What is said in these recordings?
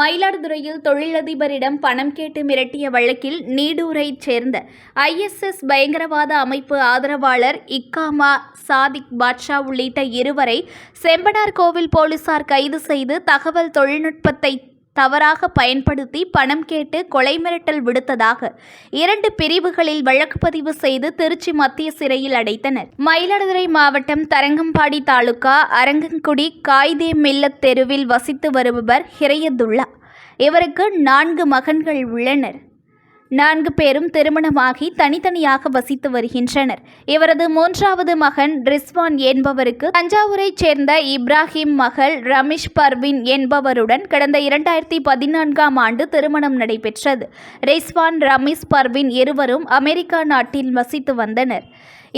மயிலாடுதுறையில் தொழிலதிபரிடம் பணம் கேட்டு மிரட்டிய வழக்கில் நீடூரைச் சேர்ந்த ISS பயங்கரவாத அமைப்பு ஆதரவாளர் இக்காமா சாதிக் பாட்ஷா உள்ளிட்ட இருவரை செம்பனார்கோவில் போலீசார் கைது செய்து தகவல் தொழில்நுட்பத்தை தவறாக பயன்படுத்தி பணம் கேட்டு கொலை மிரட்டல் விடுத்ததாக 2 பிரிவுகளில் வழக்கு பதிவு செய்து திருச்சி மத்திய சிறையில் அடைத்தனர். மயிலாடுதுறை மாவட்டம் தரங்கம்பாடி தாலுகா அரங்கன்குடி காய்தே மில்லத் தெருவில் வசித்து வருபவர் ஹிரயதுல்லா. இவருக்கு 4 மகன்கள் உள்ளனர். 4 பேரும் திருமணமாகி தனித்தனியாக வசித்து வருகின்றனர். இவரது 3வது மகன் ரிஸ்வான் என்பவருக்கு தஞ்சாவூரைச் சேர்ந்த இப்ராஹிம் மகள் ரமேஷ் பர்வீன் என்பவருடன் கடந்த 2014ஆம் ஆண்டு திருமணம் நடைபெற்றது. ரிஸ்வான், ரமேஷ் பர்வீன் இருவரும் அமெரிக்கா நாட்டில் வசித்து வந்தனர்.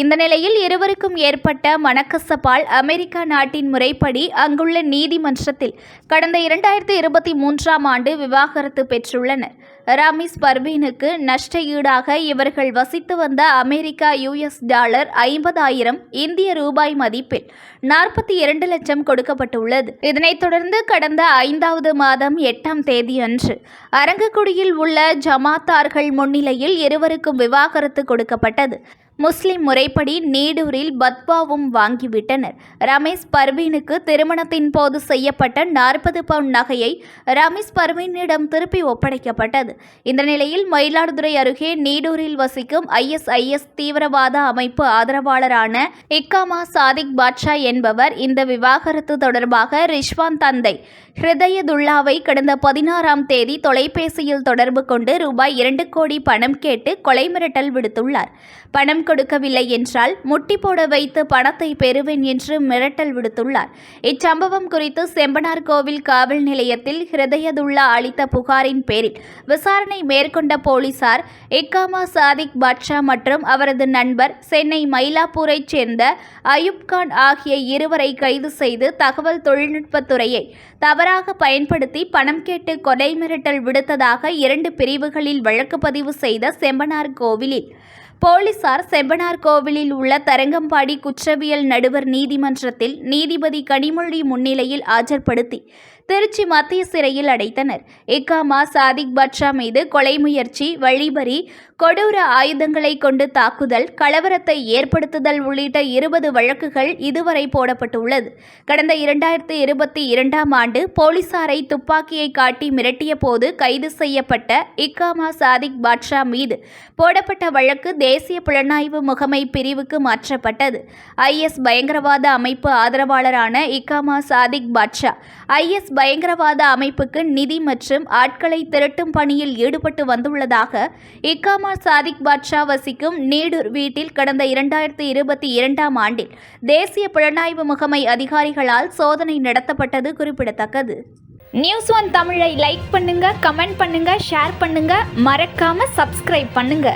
இந்த நிலையில் இருவருக்கும் ஏற்பட்ட மனக்கசப்பால் அமெரிக்கா நாட்டின் முறைப்படி அங்குள்ள நீதிமன்றத்தில் கடந்த 2023ஆம் ஆண்டு விவாகரத்து பெற்றுள்ளனர். ரமேஷ் பர்வீனுக்கு நஷ்ட ஈடாக இவர்கள் வசித்து வந்த அமெரிக்கா US டாலர் 50,000 இந்திய ரூபாய் மதிப்பில் 42 லட்சம் கொடுக்கப்பட்டுள்ளது. இதனைத் தொடர்ந்து கடந்த 5வது மாதம் 8ஆம் தேதியன்று அரங்கக்குடியில் உள்ள ஜமாத்தார்கள் முன்னிலையில் இருவருக்கும் விவாகரத்து கொடுக்கப்பட்டது. முஸ்லிம் முறைப்படி நீடூரில் பத்வாவும் வாங்கிவிட்டனர். ரமேஷ் பர்வீனுக்கு திருமணத்தின் போது செய்யப்பட்ட 40 பவுன் நகையை ரமேஷ் பர்வீனிடம் திருப்பி ஒப்படைக்கப்பட்டது. இந்த நிலையில் மயிலாடுதுறை அருகே நீடூரில் வசிக்கும் ISIS தீவிரவாத அமைப்பு ஆதரவாளரான இக்காமா சாதிக் பாட்ஷா என்பவர் இந்த விவாகரத்து தொடர்பாக ரிஸ்வான் தந்தை ஹிரயதுல்லாவை கடந்த 16ஆம் தேதி தொலைபேசியில் தொடர்பு கொண்டு ரூபாய் 2 கோடி பணம் கேட்டு கொலை மிரட்டல் விடுத்துள்ளார். பணம் கொடுக்கவில்லை என்றால் முட்டி போட வைத்து பணத்தை பெறுவேன் என்று மிரட்டல் விடுத்துள்ளார். இச்சம்பவம் குறித்து செம்பனார்கோவில் காவல் நிலையத்தில் ஹிரயதுல்லா அளித்த புகாரின் பேரில் விசாரணை மேற்கொண்ட போலீசார் இக்காமா சாதிக் பாட்ஷா மற்றும் அவரது நண்பர் சென்னை மயிலாப்பூரைச் சேர்ந்த அயூப்கான் ஆகிய இருவரை கைது செய்து தகவல் தொழில்நுட்பத்துறையை தவறாக பயன்படுத்தி பணம் கேட்டு கொலை மிரட்டல் விடுத்ததாக 2 பிரிவுகளில் வழக்கு பதிவு செய்த செம்பனார்கோவிலில் போலீசார் செம்பனார்கோவிலில் உள்ள தரங்கம்பாடி குற்றவியல் நடுவர் நீதிமன்றத்தில் நீதிபதி கனிமொழி முன்னிலையில் ஆஜர்படுத்தி திருச்சி மத்திய சிறையில் அடைத்தனர். இக்காமா சாதிக் பாட்ஷா மீது கொலை முயற்சி, வழிபறி, கொடூர ஆயுதங்களை கொண்டு தாக்குதல், கலவரத்தை ஏற்படுத்துதல் உள்ளிட்ட 20 வழக்குகள் இதுவரை போடப்பட்டுள்ளது. கடந்த 2022ஆம் ஆண்டு போலீசாரை துப்பாக்கியை காட்டி மிரட்டிய போது கைது செய்யப்பட்ட இக்காமா சாதிக் பாட்ஷா மீது போடப்பட்ட வழக்கு தேசிய புலனாய்வு முகமை பிரிவுக்கு மாற்றப்பட்டது. IS பயங்கரவாத அமைப்பு ஆதரவாளரான இக்காமா சாதிக் பாட்ஷா IS பயங்கரவாத அமைப்புக்கு நிதி மற்றும் ஆட்களை திரட்டும் பணியில் ஈடுபட்டு வந்துள்ளதாக இக்காமா சாதிக் பாட்ஷா வசிக்கும் நீடூர் வீட்டில் கடந்த 2022ஆம் ஆண்டில் தேசிய புலனாய்வு முகமை அதிகாரிகளால் சோதனை நடத்தப்பட்டது குறிப்பிடத்தக்கது. நியூஸ் 1 தமிழை லைக் பண்ணுங்க, கமெண்ட் பண்ணுங்க, ஷேர் பண்ணுங்க, மறக்காம சப்ஸ்கிரைப் பண்ணுங்க.